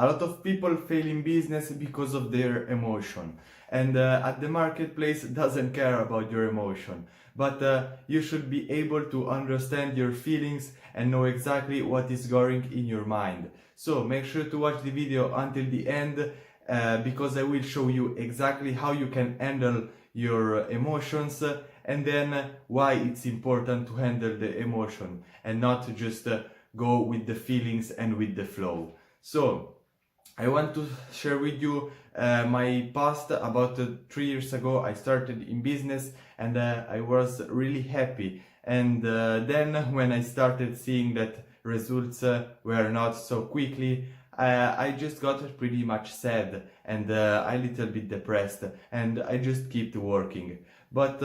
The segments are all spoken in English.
a lot of people fail in business because of their emotion, and at the marketplace doesn't care about your emotion, but you should be able to understand your feelings and know exactly what is going in your mind. So make sure to watch the video until the end, because I will show you exactly how you can handle your emotions, and then why it's important to handle the emotion and not just go with the feelings and with the flow. So I want to share with you my past. About 3 years ago I started in business, and I was really happy, and then when I started seeing that results were not so quickly, I just got pretty much sad and a little bit depressed, and I just kept working. But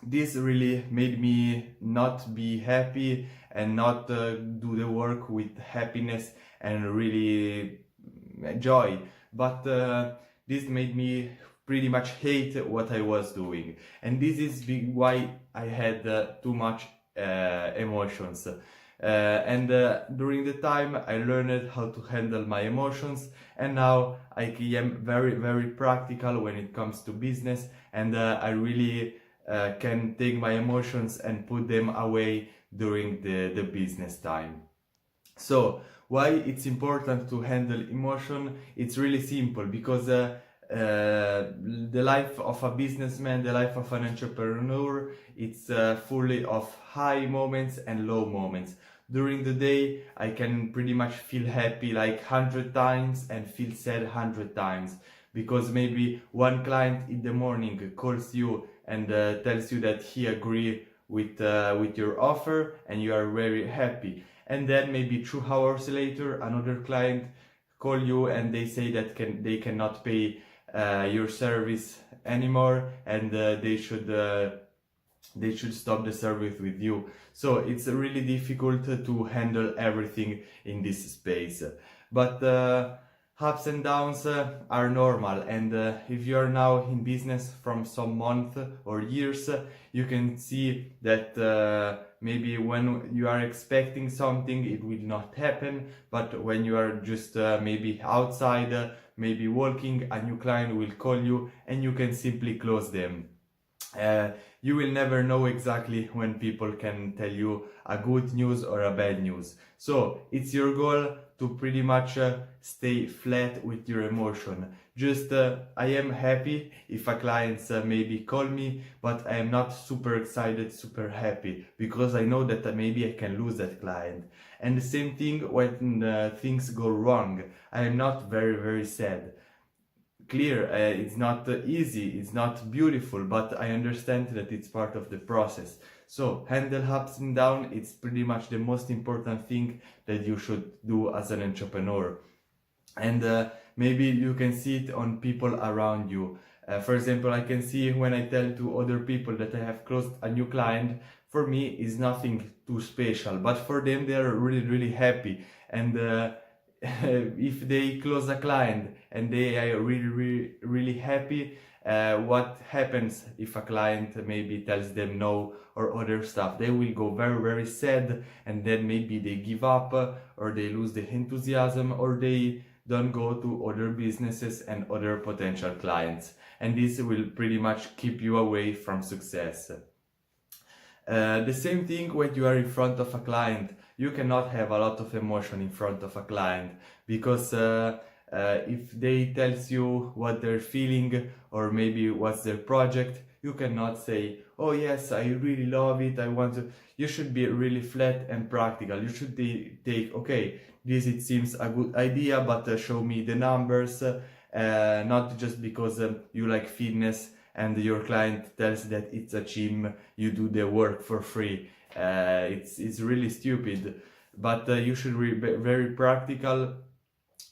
this really made me not be happy and not do the work with happiness and really joy, but this made me pretty much hate what I was doing, and this is why I had too much emotions. And during the time I learned how to handle my emotions, and now I am very practical when it comes to business, and I really can take my emotions and put them away during the business time. So why it's important to handle emotion? It's really simple, because the life of a businessman, the life of an entrepreneur, it's fully of high moments and low moments. During the day I can pretty much feel happy like 100 times and feel sad 100 times, because maybe one client in the morning calls you and tells you that he agree with your offer, and you are very happy. And then maybe 2 hours later another client call you and they say that they cannot pay your service anymore, and they should stop the service with you. So it's really difficult to handle everything in this space, but ups and downs are normal, and if you are now in business from some month or years, you can see that maybe when you are expecting something it will not happen, but when you are just maybe outside, maybe walking, a new client will call you and you can simply close them. You will never know exactly when people can tell you a good news or a bad news. So it's your goal to pretty much stay flat with your emotion. Just I am happy if a client maybe call me, but I am not super excited, super happy, because I know that maybe I can lose that client. And the same thing when things go wrong. I am not very sad. Clear, it's not easy, it's not beautiful, but I understand that it's part of the process. So handle ups and downs, it's pretty much the most important thing that you should do as an entrepreneur. And maybe you can see it on people around you. For example, I can see when I tell to other people that I have closed a new client, for me is nothing too special, but for them they are really happy. And if they close a client and they are really happy, what happens if a client maybe tells them no or other stuff? They will go very sad, and then maybe they give up, or they lose the enthusiasm, or they don't go to other businesses and other potential clients, and this will pretty much keep you away from success. The same thing when you are in front of a client. You cannot have a lot of emotion in front of a client, because if they tells you what they're feeling or maybe what's their project, you cannot say, oh yes, I really love it, I want to. You should be really flat and practical. You should take, okay, this it seems a good idea, but show me the numbers, not just because you like fitness and your client tells that it's a gym, you do the work for free. It's really stupid, but you should be very practical,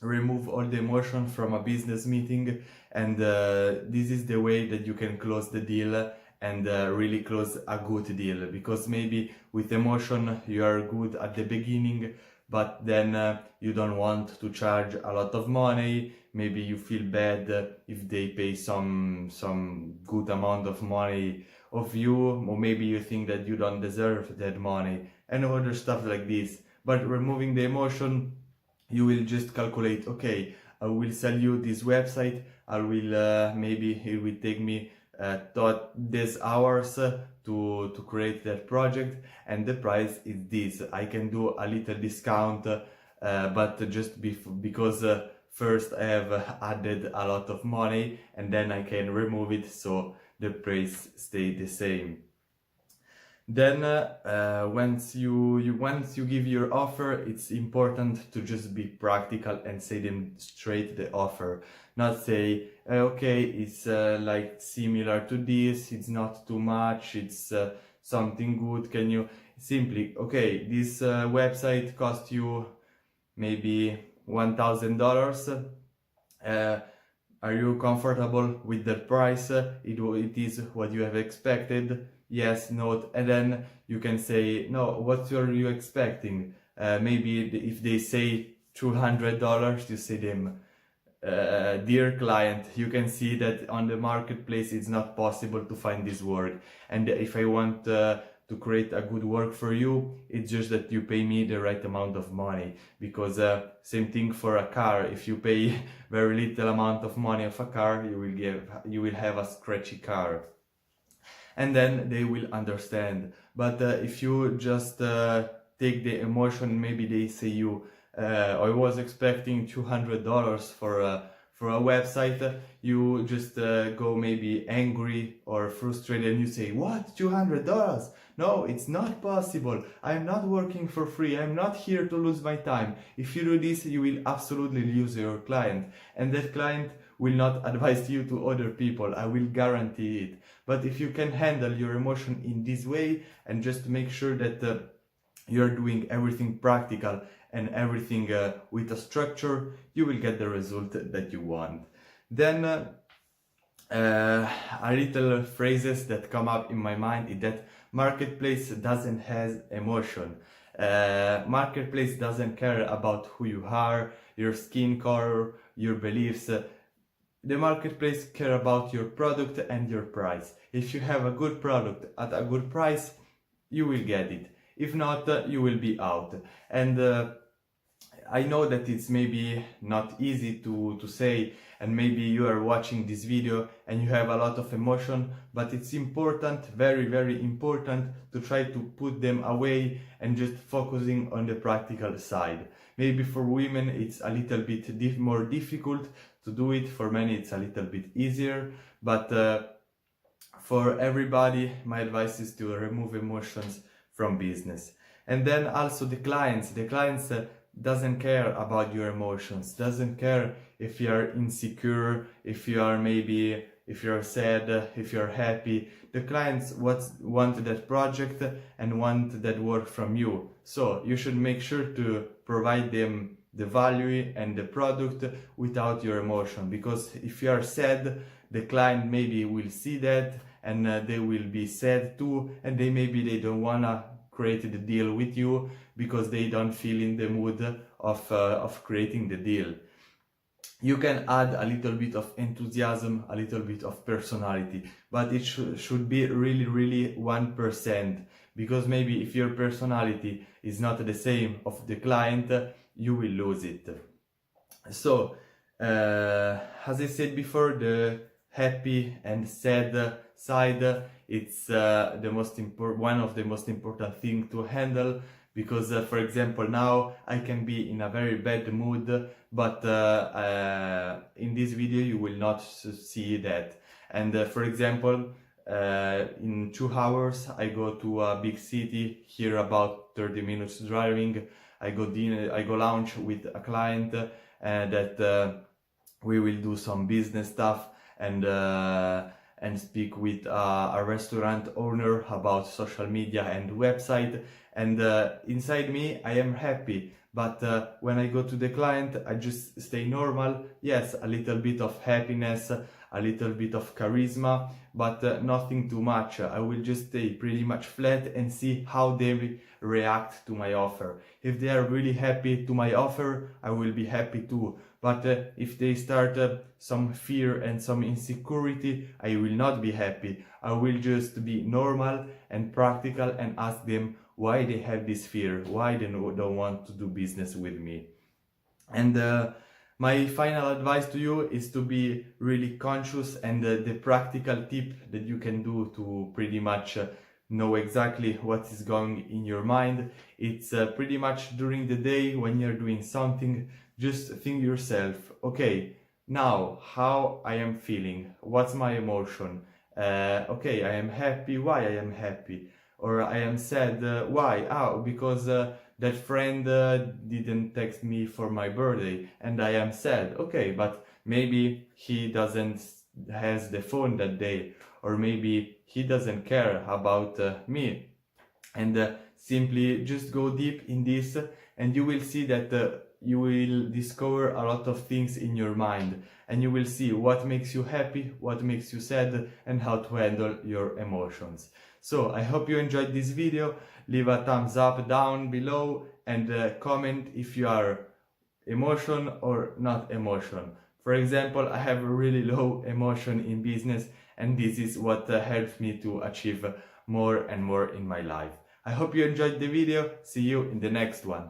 remove all the emotion from a business meeting, and this is the way that you can close the deal and really close a good deal. Because maybe with emotion you are good at the beginning, but then you don't want to charge a lot of money. Maybe you feel bad if they pay some good amount of money of you, or maybe you think that you don't deserve that money and other stuff like this. But removing the emotion, you will just calculate, okay, I will sell you this website, I will maybe it will take me these hours to create that project, and the price is this. I can do a little discount, but just because first I have added a lot of money, and then I can remove it so the price stay the same. Then once you give your offer, it's important to just be practical and say them straight the offer. Not say, okay, it's like similar to this, it's not too much, it's something good. Can you simply, okay, this website cost you maybe $1,000. Are you comfortable with the price? It is what you have expected? Yes, no, and then you can say, no, what are you expecting? Maybe if they say $200, you say them, dear client, you can see that on the marketplace it's not possible to find this work, and if I want to create a good work for you, it's just that you pay me the right amount of money. Because same thing for a car, if you pay very little amount of money of a car, you will have a scratchy car, and then they will understand. But if you just take the emotion, maybe they say you, I was expecting $200 for a website, you just go maybe angry or frustrated, and you say, what, $200? No, it's not possible. I'm not working for free. I'm not here to lose my time. If you do this, you will absolutely lose your client, and that client will not advise you to other people. I will guarantee it. But if you can handle your emotion in this way and just make sure that you're doing everything practical and everything with a structure, you will get the result that you want. Then a little phrases that come up in my mind is that marketplace doesn't have emotion. Marketplace doesn't care about who you are, your skin color, your beliefs. The marketplace care about your product and your price. If you have a good product at a good price, you will get it. If not, you will be out. And I know that it's maybe not easy to say, and maybe you are watching this video and you have a lot of emotion, but it's important, very, very important, to try to put them away and just focusing on the practical side. Maybe for women it's a little bit more difficult to do it, for many it's a little bit easier, but for everybody my advice is to remove emotions from business. And then also the clients doesn't care about your emotions, doesn't care if you are insecure, if you are sad, if you're happy. The clients want that project and want that work from you. So you should make sure to provide them the value and the product without your emotion. Because if you are sad, the client maybe will see that and they will be sad too, and they don't wanna create the deal with you because they don't feel in the mood of creating the deal. You can add a little bit of enthusiasm, a little bit of personality, but it should be really, really 1%, because maybe if your personality is not the same of the client, you will lose it. So, as I said before, the happy and sad side, it's one of the most important thing to handle. Because for example, now I can be in a very bad mood, but in this video you will not see that. And for example, in 2 hours I go to a big city, here about 30 minutes driving. I go lunch with a client that we will do some business stuff, and speak with a restaurant owner about social media and website. And inside me I am happy, but when I go to the client I just stay normal. Yes, a little bit of happiness, a little bit of charisma, but nothing too much. I will just stay pretty much flat and see how they react to my offer. If they are really happy to my offer, I will be happy too. But if they start some fear and some insecurity, I will not be happy. I will just be normal and practical and ask them why they have this fear, why they don't want to do business with me. And my final advice to you is to be really conscious, and the practical tip that you can do to pretty much know exactly what is going in your mind. It's pretty much during the day when you're doing something, just think yourself, okay, now how I am feeling, what's my emotion? Okay, I am happy, why I am happy? Or I am sad, why? Oh, because that friend didn't text me for my birthday and I am sad. Okay, but maybe he doesn't has the phone that day, or maybe he doesn't care about me. And simply just go deep in this, and you will see that you will discover a lot of things in your mind, and you will see what makes you happy, what makes you sad, and how to handle your emotions. So I hope you enjoyed this video. Leave a thumbs up down below, and comment if you are emotion or not emotion. For example, I have a really low emotion in business, and this is what helps me to achieve more and more in my life. I hope you enjoyed the video. See you in the next one.